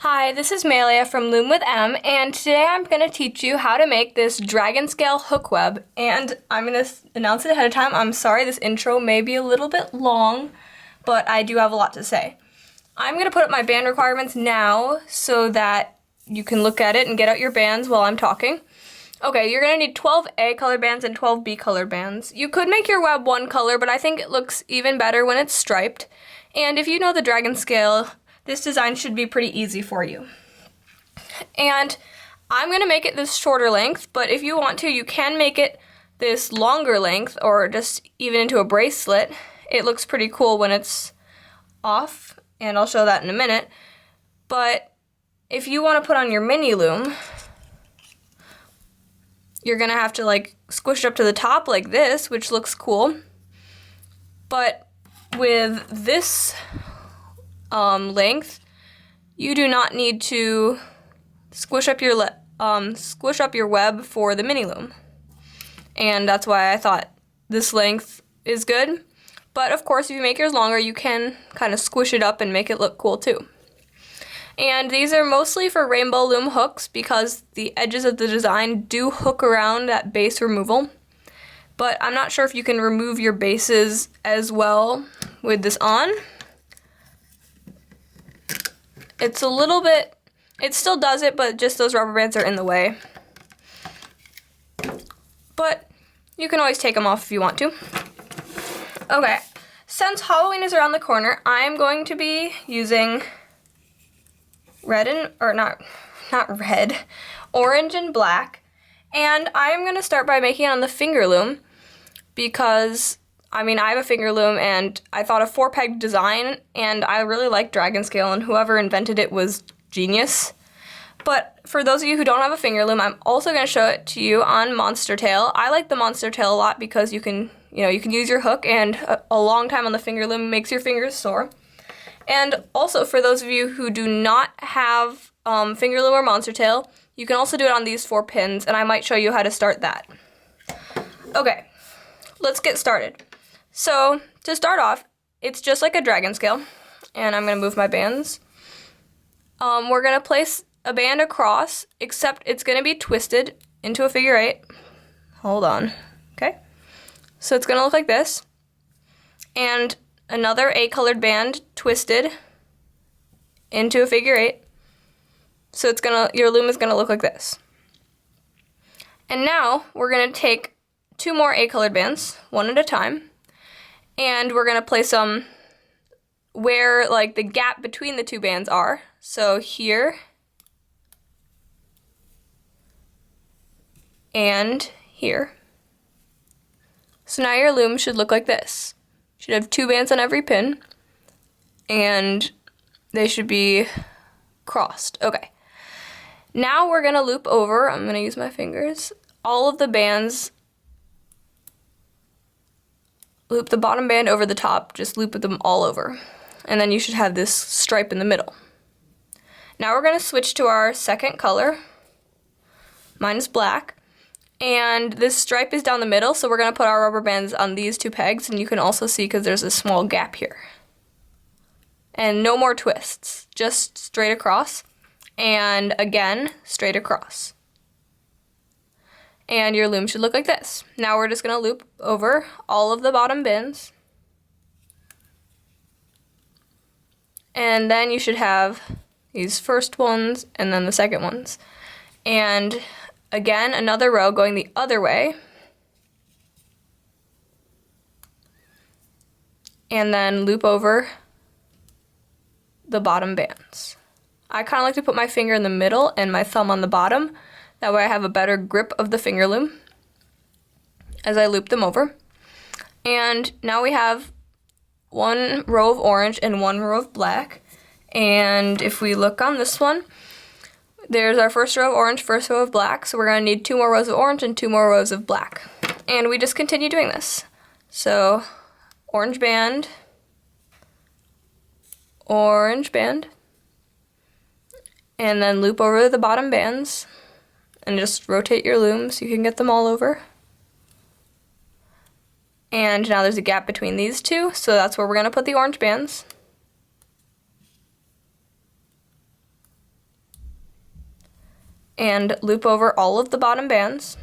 Hi, this is Malia from Loom with M, and today I'm going to teach you how to make this Dragonscale Hook Web. And I'm going to announce it ahead of time. I'm sorry this intro may be a little bit long, but I do have a lot to say. I'm going to put up my band requirements now so that you can look at it and get out your bands while I'm talking. Okay, you're going to need 12 A color bands and 12 B color bands. You could make your web one color, but I think it looks even better when it's striped. And if you know the Dragonscale, this design should be pretty easy for you. And I'm going to make it this shorter length, but if you want to, you can make it this longer length or just even into a bracelet. It looks pretty cool when it's off, and I'll show that in a minute. But if you want to put on your mini loom, you're going to have to like squish it up to the top like this, which looks cool. But with this length, you do not need to squish up your web for the mini loom, and that's why I thought this length is good. But of course, if you make yours longer, you can kind of squish it up and make it look cool too. And these are mostly for Rainbowloom hooks because the edges of the design do hook around that base removal. But I'm not sure if you can remove your bases as well with this on. It's a little bit, it still does it, but just those rubber bands are in the way. But you can always take them off if you want to. Okay, since Halloween is around the corner, I'm going to be using orange and black. And I'm going to start by making it on the Fingerloom because I have a Fingerloom, and I thought a 4-peg design, and I really like Dragonscale, and whoever invented it was genius. But for those of you who don't have a Fingerloom, I'm also going to show it to you on Monstertail. I like the Monstertail a lot because you can use your hook, and a long time on the Fingerloom makes your fingers sore. And also for those of you who do not have Fingerloom or Monstertail, you can also do it on these 4 pins, and I might show you how to start that. Okay, let's get started. So, to start off, it's just like a Dragonscale, and I'm going to move my bands. We're going to place a band across, except it's going to be twisted into a figure 8. Hold on, okay? So it's going to look like this, and another 8-colored band twisted into a figure 8. So your loom is going to look like this. And now, we're going to take 2 more 8-colored bands, one at a time. And we're going to place them where like the gap between the 2 bands are. So here and here. So now your loom should look like this. You should have 2 bands on every pin, and they should be crossed. Okay. Now we're going to loop over, I'm going to use my fingers, all of the bands. Loop the bottom band over the top, just loop them all over. And then you should have this stripe in the middle. Now we're going to switch to our second color. Mine is black. And this stripe is down the middle, so we're going to put our rubber bands on these 2 pegs, and you can also see because there's a small gap here. And no more twists, just straight across. And again, straight across. And your loom should look like this. Now we're just going to loop over all of the bottom bins. And then you should have these first ones and then the second ones. And again, another row going the other way. And then loop over the bottom bands. I kind of like to put my finger in the middle and my thumb on the bottom. That way I have a better grip of the Fingerloom as I loop them over. And now we have 1 row of orange and 1 row of black. And if we look on this one, there's our first row of orange, first row of black. So we're going to need 2 more rows of orange and 2 more rows of black. And we just continue doing this. So orange band, and then loop over the bottom bands. And just rotate your loom so you can get them all over. And now there's a gap between these 2, so that's where we're going to put the orange bands. and loop over all of the bottom bands.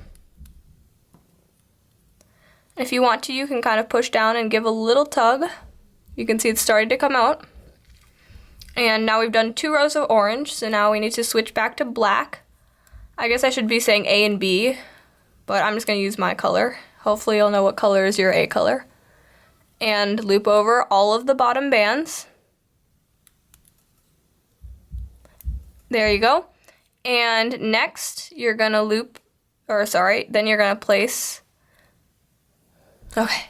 If you want to, you can kind of push down and give a little tug. You can see it's starting to come out. And now we've done 2 rows of orange, so now we need to switch back to black. I guess I should be saying A and B, but I'm just going to use my color. Hopefully you'll know what color is your A color. And loop over all of the bottom bands. There you go. And next, you're going to then you're going to place, okay,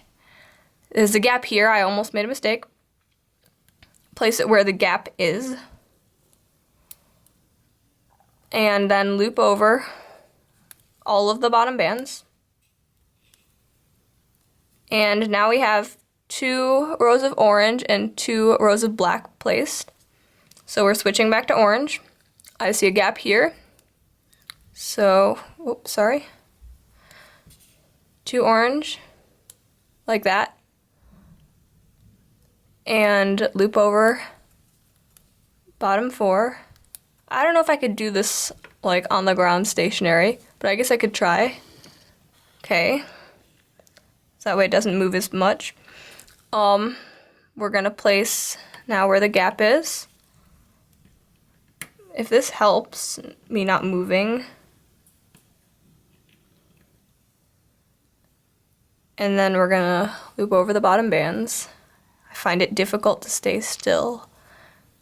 there's a gap here. I almost made a mistake. Place it where the gap is. And then loop over all of the bottom bands. And now we have 2 rows of orange and 2 rows of black placed. So we're switching back to orange. I see a gap here. So, oops, sorry. 2 orange, like that. And loop over bottom 4. I don't know if I could do this like on the ground stationary, but I guess I could try. Okay. So that way it doesn't move as much. We're gonna place now where the gap is. If this helps me not moving. And then we're gonna loop over the bottom bands. I find it difficult to stay still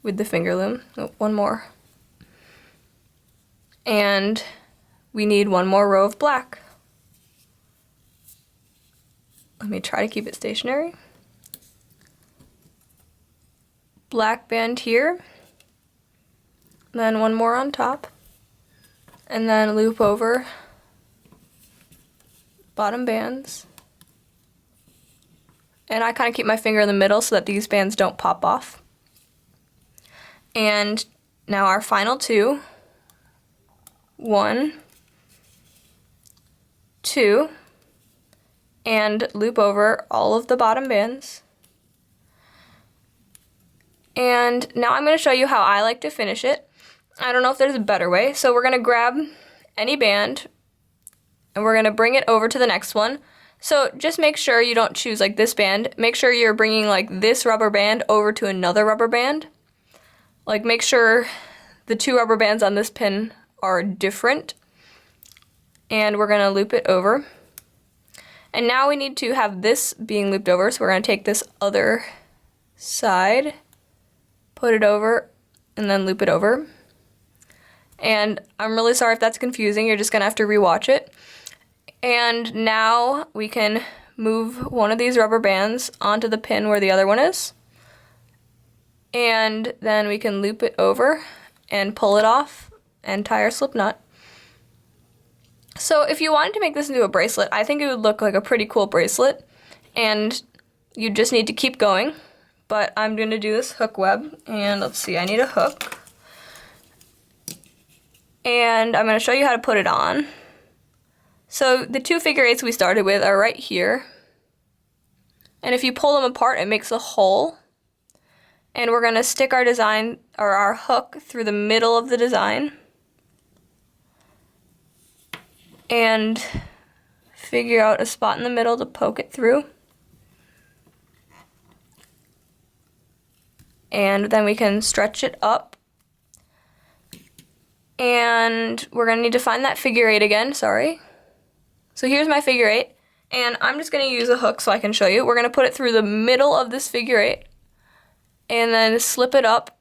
with the Fingerloom. Oh, one more. And we need 1 more row of black. Let me try to keep it stationary. Black band here. Then 1 more on top. And then loop over bottom bands. And I kind of keep my finger in the middle so that these bands don't pop off. And now our final 2. 1, 2, and loop over all of the bottom bands. And now I'm going to show you how I like to finish it. I don't know if there's a better way. So we're going to grab any band and we're going to bring it over to the next one. So just make sure you don't choose like this band. Make sure you're bringing like this rubber band over to another rubber band. Like make sure the 2 rubber bands on this pin are different. And we're going to loop it over. And now we need to have this being looped over, so we're going to take this other side, put it over, and then loop it over. And I'm really sorry if that's confusing, you're just going to have to rewatch it. And now we can move one of these rubber bands onto the pin where the other one is. And then we can loop it over and pull it off and tie our slip knot. So if you wanted to make this into a bracelet, I think it would look like a pretty cool bracelet, and you just need to keep going. But I'm going to do this hook web, and let's see, I need a hook. And I'm going to show you how to put it on. So the 2 figure 8s we started with are right here. And if you pull them apart, it makes a hole. And we're going to stick our design, or our hook, through the middle of the design. And figure out a spot in the middle to poke it through. And then we can stretch it up. And we're going to need to find that figure 8 again, sorry. So here's my figure 8, and I'm just going to use a hook so I can show you. We're going to put it through the middle of this figure 8, and then slip it up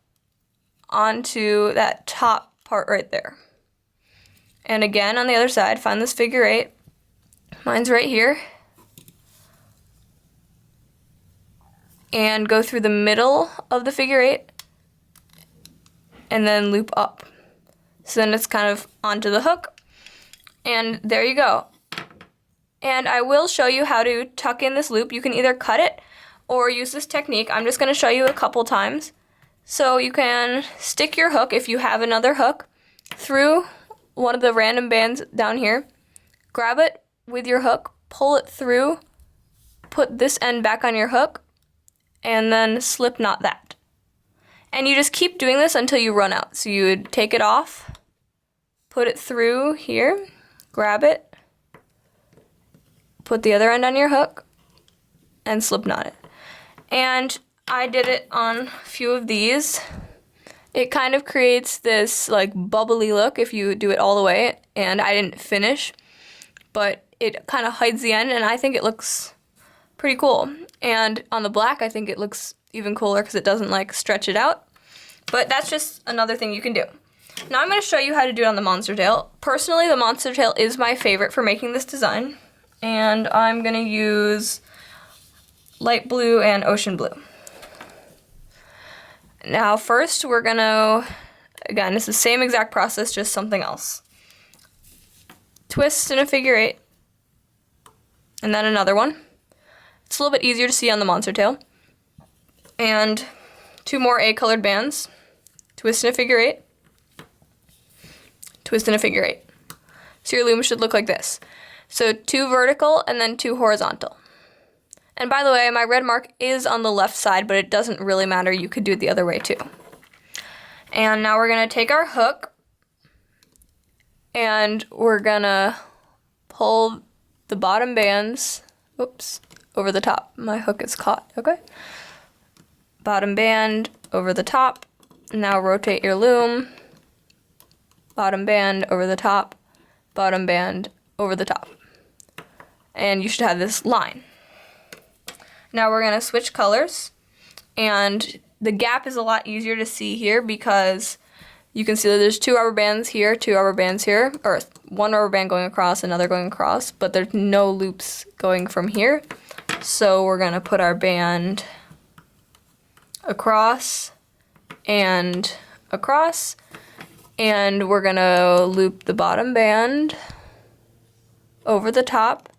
onto that top part right there. And again, on the other side, find this figure 8. Mine's right here. And go through the middle of the figure 8, and then loop up. So then it's kind of onto the hook, and there you go. And I will show you how to tuck in this loop. You can either cut it or use this technique. I'm just going to show you a couple times. So you can stick your hook, if you have another hook, through one of the random bands down here. Grab it with your hook, pull it through, put this end back on your hook, and then slip knot that. And you just keep doing this until you run out. So you would take it off, put it through here, grab it, put the other end on your hook, and slip knot it. And I did it on a few of these. It kind of creates this like bubbly look if you do it all the way, and I didn't finish, but it kind of hides the end, and I think it looks pretty cool. And on the black, I think it looks even cooler because it doesn't like stretch it out. But that's just another thing you can do. Now I'm going to show you how to do it on the Monstertail. Personally, the Monstertail is my favorite for making this design, and I'm going to use light blue and ocean blue. Now first we're going to, again, it's the same exact process, just something else. Twist in a figure 8, and then another one. It's a little bit easier to see on the Monstertail. And 2 more A-colored bands. Twist in a figure 8. Twist in a figure 8. So your loom should look like this. So 2 vertical and then 2 horizontal. And by the way, my red mark is on the left side, but it doesn't really matter. You could do it the other way too. And now we're going to take our hook and we're going to pull the bottom bands, oops, over the top. My hook is caught, okay? Bottom band over the top. Now rotate your loom. Bottom band over the top. Bottom band over the top. And you should have this line. Now we're going to switch colors, and the gap is a lot easier to see here because you can see that there's 2 rubber bands here, 2 rubber bands here, or 1 rubber band going across, another going across, but there's no loops going from here. So we're going to put our band across, and we're going to loop the bottom band over the top,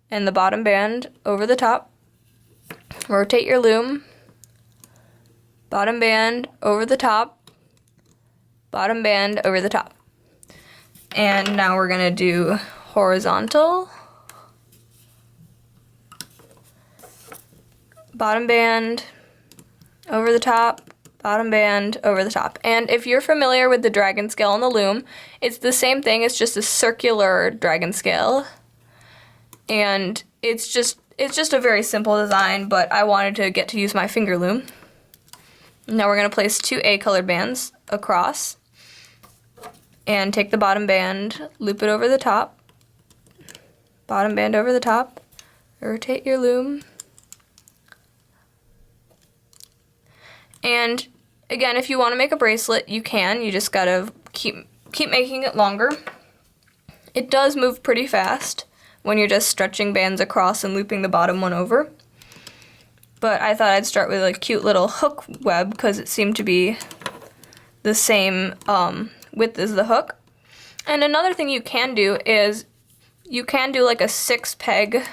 and the bottom band over the top. Rotate your loom, bottom band over the top, bottom band over the top. And now we're going to do horizontal, bottom band over the top, bottom band over the top. And if you're familiar with the Dragonscale on the loom, it's the same thing, it's just a circular Dragonscale. And it's just a very simple design, but I wanted to get to use my Fingerloom. Now we're going to place 2 A-colored bands across and take the bottom band, loop it over the top, bottom band over the top, rotate your loom. And again, if you want to make a bracelet, you can. You just got to keep making it longer. It does move pretty fast when you're just stretching bands across and looping the bottom one over. But I thought I'd start with a cute little hook web because it seemed to be the same width as the hook. And another thing you can do is you can do like a 6-peg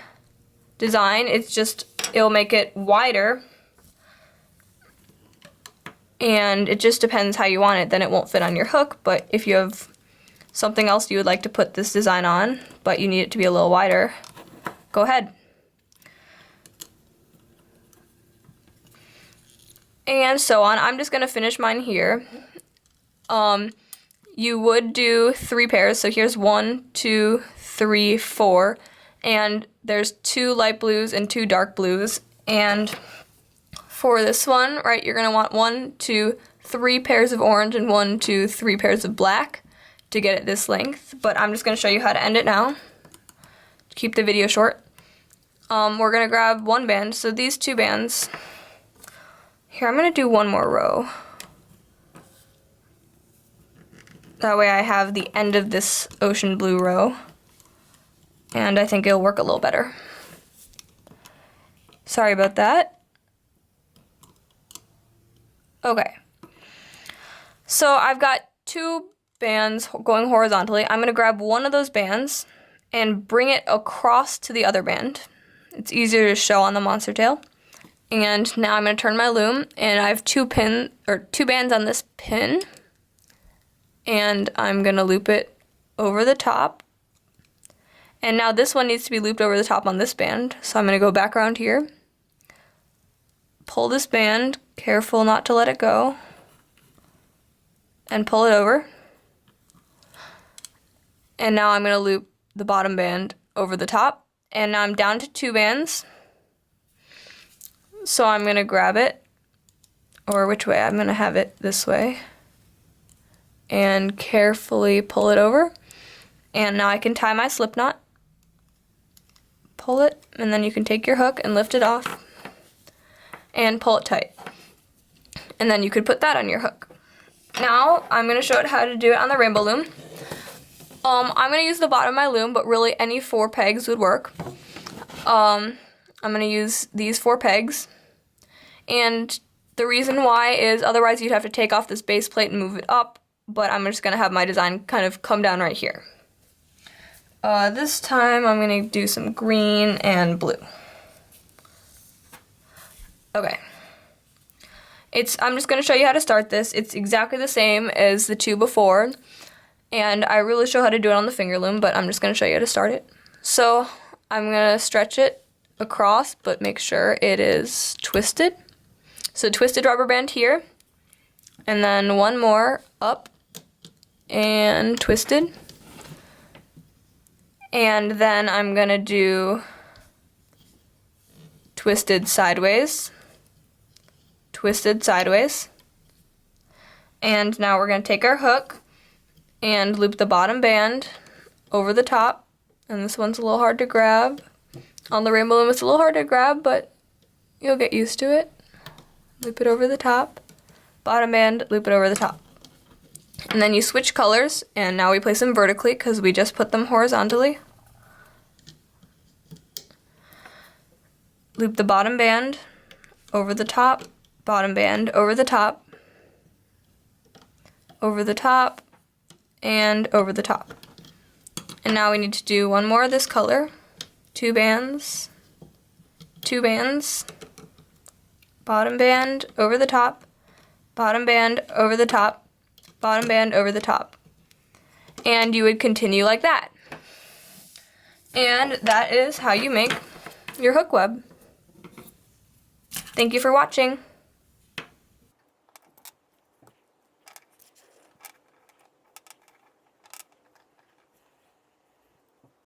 design. It'll make it wider, and it just depends how you want it. Then it won't fit on your hook, but if you have something else you would like to put this design on, but you need it to be a little wider, go ahead. And so on. I'm just going to finish mine here. You would do 3 pairs, so here's 1, 2, 3, 4, and there's 2 light blues and 2 dark blues, and for this one, right, you're going to want 1, 2, 3 pairs of orange and 1, 2, 3 pairs of black to get it this length, but I'm just going to show you how to end it now to keep the video short. We're going to grab 1 band, so these 2 bands, here I'm going to do 1 more row. That way I have the end of this ocean blue row, and I think it'll work a little better. Sorry about that. Okay, so I've got 2 bands going horizontally. I'm going to grab one of those bands and bring it across to the other band. It's easier to show on the Monstertail. And now I'm going to turn my loom, and I have 2 bands on this pin, and I'm going to loop it over the top. And now this one needs to be looped over the top on this band, so I'm going to go back around here, pull this band, careful not to let it go, and pull it over. And now I'm going to loop the bottom band over the top. And now I'm down to 2 bands. So I'm going to grab it, or which way? I'm going to have it this way. And carefully pull it over. And now I can tie my slip knot. Pull it, and then you can take your hook and lift it off. And pull it tight. And then you could put that on your hook. Now I'm going to show it how to do it on the Rainbowloom. I'm going to use the bottom of my loom, but really any 4 pegs would work. I'm going to use these 4 pegs. And the reason why is otherwise you'd have to take off this base plate and move it up, but I'm just going to have my design kind of come down right here. This time I'm going to do some green and blue. Okay. I'm just going to show you how to start this. It's exactly the same as the 2 before. And I really show how to do it on the Fingerloom, but I'm just going to show you how to start it. So I'm going to stretch it across, but make sure it is twisted. So twisted rubber band here, and then one more up and twisted. And then I'm going to do twisted sideways, twisted sideways. And now we're going to take our hook and loop the bottom band over the top. And this one's a little hard to grab. On the Rainbowloom it's a little hard to grab, but you'll get used to it. Loop it over the top. Bottom band, loop it over the top. And then you switch colors, and now we place them vertically because we just put them horizontally. Loop the bottom band over the top, bottom band over the top, over the top, and over the top. And now we need to do one more of this color. 2 bands, 2 bands, bottom band over the top, bottom band over the top, bottom band over the top. And you would continue like that. And that is how you make your hook web. Thank you for watching.